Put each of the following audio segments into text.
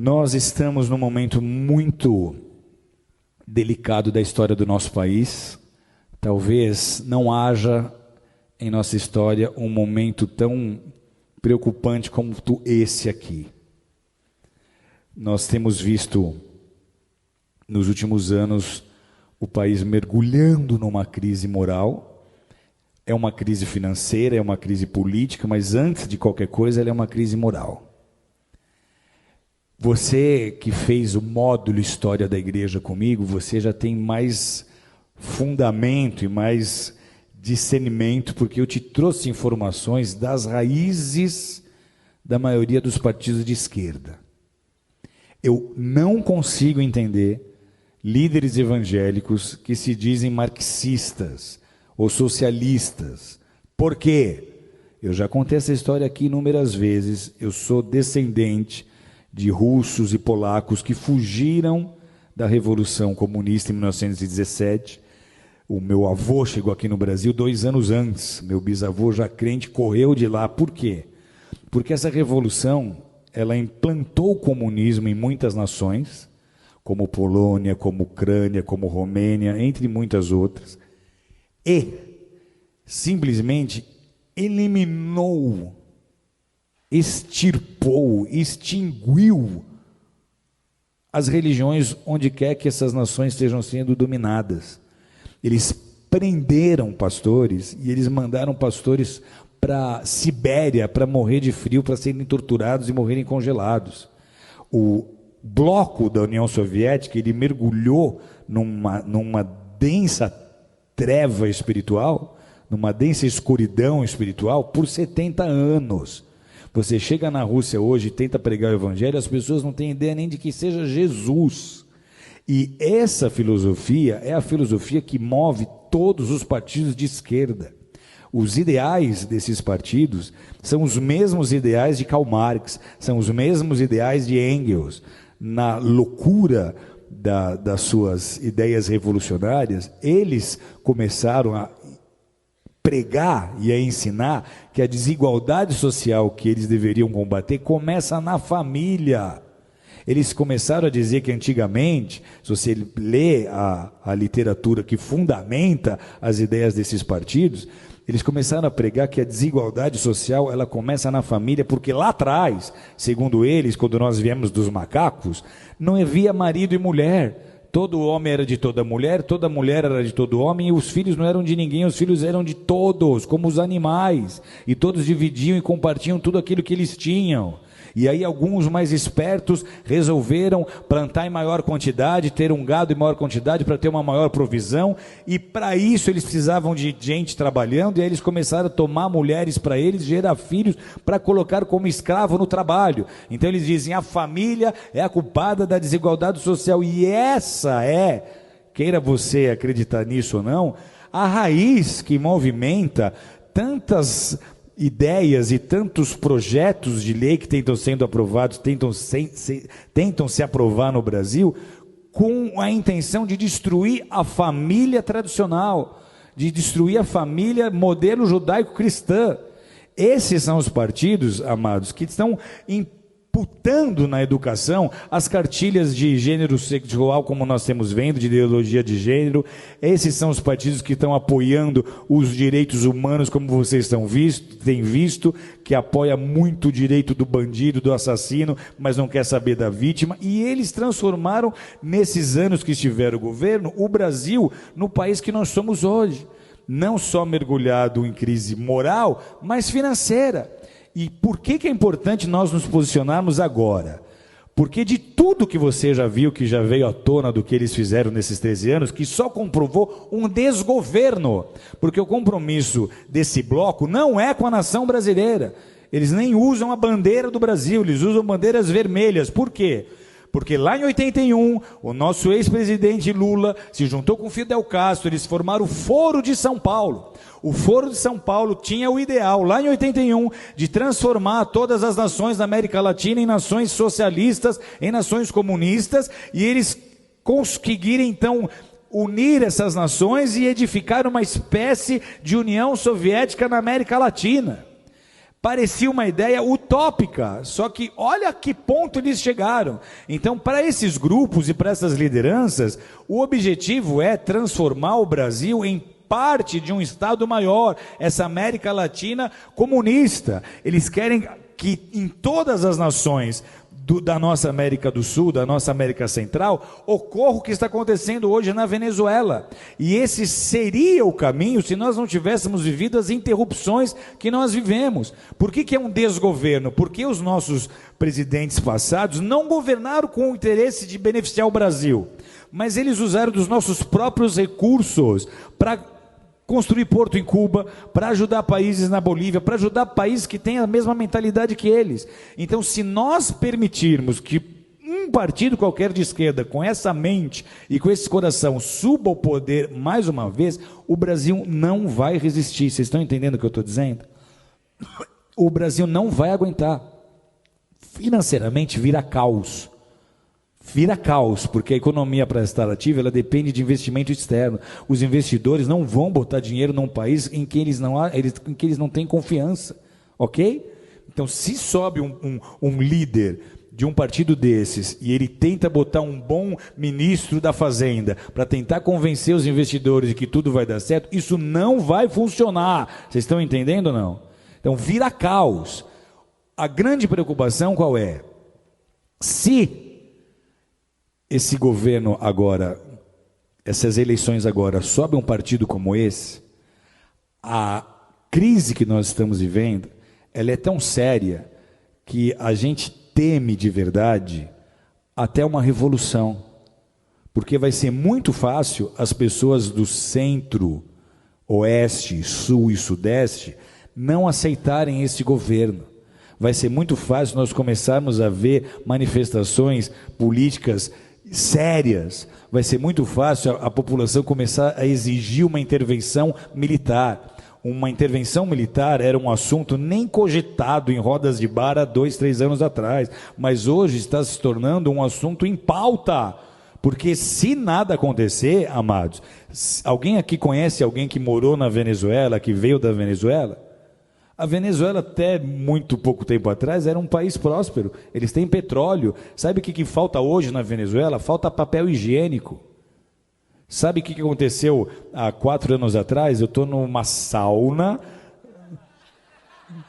Nós estamos num momento muito delicado da história do nosso país. Talvez não haja em nossa história um momento tão preocupante como esse aqui. Nós temos visto, nos últimos anos, o país mergulhando numa crise moral. É uma crise financeira, é uma crise política, mas antes de qualquer coisa, ela é uma crise moral. Você que fez o módulo História da Igreja comigo, você já tem mais fundamento e mais discernimento, porque eu te trouxe informações das raízes da maioria dos partidos de esquerda. Eu não consigo entender líderes evangélicos que se dizem marxistas ou socialistas. Por quê? Eu já contei essa história aqui inúmeras vezes. Eu sou descendente de russos e polacos que fugiram da Revolução Comunista em 1917. O meu avô chegou aqui no Brasil 2 anos antes. Meu bisavô, já crente, correu de lá. Por quê? Porque essa revolução, ela implantou o comunismo em muitas nações, como Polônia, como Ucrânia, como Romênia, entre muitas outras, e simplesmente eliminou, extirpou, extinguiu as religiões onde quer que essas nações estejam sendo dominadas. Eles prenderam pastores e eles mandaram pastores para Sibéria para morrer de frio, para serem torturados e morrerem congelados. O bloco da União Soviética, ele mergulhou numa densa treva espiritual, numa densa escuridão espiritual por 70 anos. Você chega na Rússia hoje e tenta pregar o evangelho, as pessoas não têm ideia nem de que seja Jesus. E essa filosofia é a filosofia que move todos os partidos de esquerda. Os ideais desses partidos são os mesmos ideais de Karl Marx, são os mesmos ideais de Engels. Na loucura das suas ideias revolucionárias, eles começaram a pregar e a ensinar que a desigualdade social que eles deveriam combater começa na família. Eles começaram a dizer que antigamente, se você lê a literatura que fundamenta as ideias desses partidos, eles começaram a pregar que a desigualdade social ela começa na família, porque lá atrás, segundo eles, quando nós viemos dos macacos, não havia marido e mulher. Todo homem era de toda mulher era de todo homem, e os filhos não eram de ninguém, os filhos eram de todos, como os animais, e todos dividiam e compartilham tudo aquilo que eles tinham. E aí alguns mais espertos resolveram plantar em maior quantidade, ter um gado em maior quantidade para ter uma maior provisão, e para isso eles precisavam de gente trabalhando, e aí eles começaram a tomar mulheres para eles, gerar filhos para colocar como escravo no trabalho. Então eles dizem, a família é a culpada da desigualdade social, e essa é, queira você acreditar nisso ou não, a raiz que movimenta tantas ideias e tantos projetos de lei que tentam sendo aprovados, tentam se aprovar no Brasil, com a intenção de destruir a família tradicional, de destruir a família modelo judaico-cristã. Esses são os partidos, amados, que estão imputando na educação as cartilhas de gênero sexual, como nós temos vendo, de ideologia de gênero. Esses são os partidos que estão apoiando os direitos humanos, como vocês têm visto, que apoia muito o direito do bandido, do assassino, mas não quer saber da vítima. E eles transformaram, nesses anos que estiveram o governo, o Brasil no país que nós somos hoje. Não só mergulhado em crise moral, mas financeira. E por que é importante nós nos posicionarmos agora? Porque de tudo que você já viu, que já veio à tona do que eles fizeram nesses 13 anos, que só comprovou um desgoverno. Porque o compromisso desse bloco não é com a nação brasileira. Eles nem usam a bandeira do Brasil, eles usam bandeiras vermelhas. Por quê? Porque lá em 81, o nosso ex-presidente Lula se juntou com Fidel Castro, eles formaram o Foro de São Paulo. O Foro de São Paulo tinha o ideal, lá em 81, de transformar todas as nações da América Latina em nações socialistas, em nações comunistas, e eles conseguiram então unir essas nações e edificar uma espécie de União Soviética na América Latina. Parecia uma ideia utópica, só que olha a que ponto eles chegaram. Então, para esses grupos e para essas lideranças, o objetivo é transformar o Brasil em parte de um Estado maior, essa América Latina comunista. Eles querem que em todas as nações da nossa América do Sul, da nossa América Central, ocorra o que está acontecendo hoje na Venezuela. E esse seria o caminho se nós não tivéssemos vivido as interrupções que nós vivemos. Por que é um desgoverno? Porque os nossos presidentes passados não governaram com o interesse de beneficiar o Brasil, mas eles usaram dos nossos próprios recursos para construir porto em Cuba, para ajudar países na Bolívia, para ajudar países que têm a mesma mentalidade que eles. Então, se nós permitirmos que um partido qualquer de esquerda, com essa mente e com esse coração, suba ao poder mais uma vez, o Brasil não vai resistir. Vocês estão entendendo o que eu estou dizendo? O Brasil não vai aguentar. Financeiramente vira caos. Vira caos, porque a economia para estar ativa, ela depende de investimento externo. Os investidores não vão botar dinheiro num país em que eles não têm confiança, ok? Então, se sobe um líder de um partido desses e ele tenta botar um bom ministro da Fazenda para tentar convencer os investidores de que tudo vai dar certo, isso não vai funcionar. Vocês estão entendendo ou não? Então, vira caos. A grande preocupação qual é? Se esse governo agora, essas eleições agora, sobe um partido como esse, a crise que nós estamos vivendo, ela é tão séria que a gente teme de verdade até uma revolução, porque vai ser muito fácil as pessoas do centro, oeste, sul e sudeste não aceitarem esse governo. Vai ser muito fácil nós começarmos a ver manifestações políticas sérias, vai ser muito fácil a população começar a exigir uma intervenção militar. Uma intervenção militar era um assunto nem cogitado em rodas de bar há 2, 3 anos atrás, mas hoje está se tornando um assunto em pauta, porque se nada acontecer, amados, alguém aqui conhece alguém que morou na Venezuela, que veio da Venezuela? A Venezuela, até muito pouco tempo atrás, era um país próspero. Eles têm petróleo. Sabe o que falta hoje na Venezuela? Falta papel higiênico. Sabe o que aconteceu há 4 anos atrás? Eu estou numa sauna,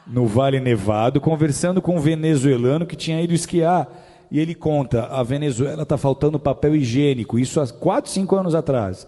no Vale Nevado, conversando com um venezuelano que tinha ido esquiar. E ele conta, a Venezuela está faltando papel higiênico. Isso há 4, 5 anos atrás.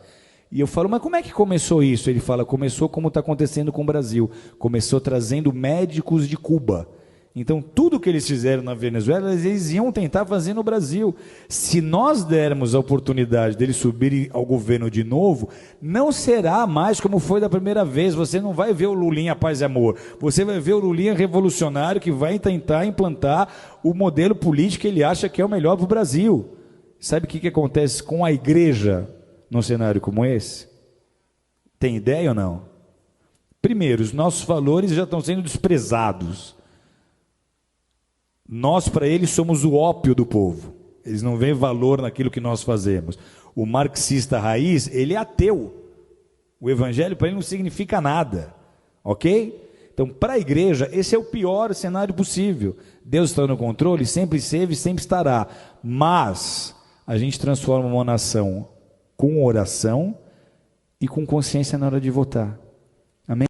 E eu falo, mas como é que começou isso? Ele fala, começou como está acontecendo com o Brasil. Começou trazendo médicos de Cuba. Então, tudo que eles fizeram na Venezuela, eles iam tentar fazer no Brasil. Se nós dermos a oportunidade deles subirem ao governo de novo, não será mais como foi da primeira vez. Você não vai ver o Lulinha Paz e Amor. Você vai ver o Lulinha revolucionário que vai tentar implantar o modelo político que ele acha que é o melhor para o Brasil. Sabe o que acontece com a igreja num cenário como esse? Tem ideia ou não? Primeiro, os nossos valores já estão sendo desprezados. Nós, para eles, somos o ópio do povo. Eles não veem valor naquilo que nós fazemos. O marxista raiz, ele é ateu. O evangelho para ele não significa nada. Ok? Então, para a igreja, esse é o pior cenário possível. Deus está no controle, sempre esteve e sempre estará. Mas a gente transforma uma nação com oração e com consciência na hora de votar.